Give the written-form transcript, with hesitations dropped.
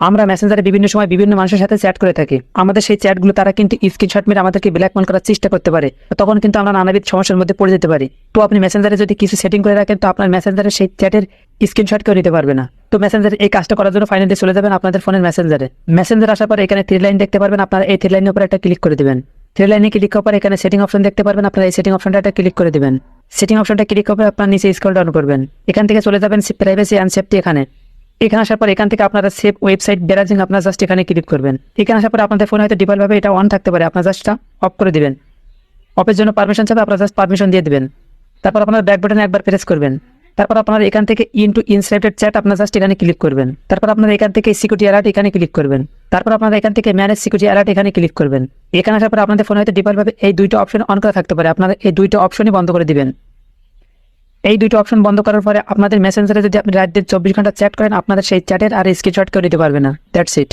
আমরা মেসেঞ্জারে বিভিন্ন সময় বিভিন্ন মানুষের সাথে চ্যাট করে থাকি। আমাদের সেই চ্যাটগুলো তারা কিন্তু স্ক্রিনশট মেরে আমাদেরকে ব্ল্যাকমেল করার চেষ্টা করতে পারে। তখন কিন্তু আমরা নানাবিধ সমস্যার মধ্যে পড়ে যেতে পারি। তো আপনি মেসেঞ্জারে যদি কিছু সেটিং করে রাখেন, তো আপনার মেসেঞ্জারে সেই চ্যাটের স্ক্রিনশট কেউ নিতে পারবে না। তো মেসেঞ্জারে এই কাজটা করার জন্য ফাইনালি চলে যাবেন আপনাদের ফোনের মেসেঞ্জারে। মেসেঞ্জার আসার পর এখানে 3 লাইন দেখতে পারবেন। আপনারা এই 3 লাইনের উপর একটা ক্লিক করে দিবেন। 3 লাইনে ক্লিক করার পর এখানে সেটিং অপশন দেখতে পারবেন। আপনারা এই সেটিং অপশনটা একটা ক্লিক করে দিবেন। সেটিং অপশনটা ক্লিক করে আপনারা নিচে স্ক্রল ডাউন করবেন। এখান থেকে চলে যাবেন প্রাইভেসি অ্যান্ড সেফটি। এখানে আসার পর এখান থেকে আপনারা সেভ ওয়েবসাইট ব্রাউজিং আপনারা জাস্ট এখানে ক্লিক করবেন। এখানে আসার পর আপনাদের ফোনে হয়তো ডিফল্ট ভাবে এটা অন থাকতে পারে, আপনারা জাস্ট অফ করে দিবেন। অফের জন্য পারমিশন চাইবে, আপনারা জাস্ট পারমিশন দিয়ে দিবেন। তারপর আপনার ব্যাক বাটনে একবার প্রেস করবেন। তারপর আপনারা এখান থেকে ইনটু ইনস্ক্রিপ্টেড চ্যাট আপনারা জাস্ট এখানে ক্লিক করবেন। তারপর আপনারা এখান থেকে সিকিউরিটি অ্যালার্ট এখানে ক্লিক করবেন। তারপর আপনারা এখান থেকে ম্যানেজ সিকিউরিটি অ্যালার্ট এখানে ক্লিক করবেন। এখানে আসার পর আপনাদের ফোনে হয়তো ডিফল্ট ভাবে এই দুইটা অপশন অন করা থাকতে পারে, আপনারা এই দুইটা অপশনই বন্ধ করে দিবেন। এই দুটো অপশন বন্ধ করার পরে আপনাদের মেসেঞ্জারে যদি আপনি রাত দিন 24 ঘন্টা চ্যাট করেন, আপনাদের সেই চ্যাটের আর স্ক্রিনশট কেউ নিতে পারবে না। That's it.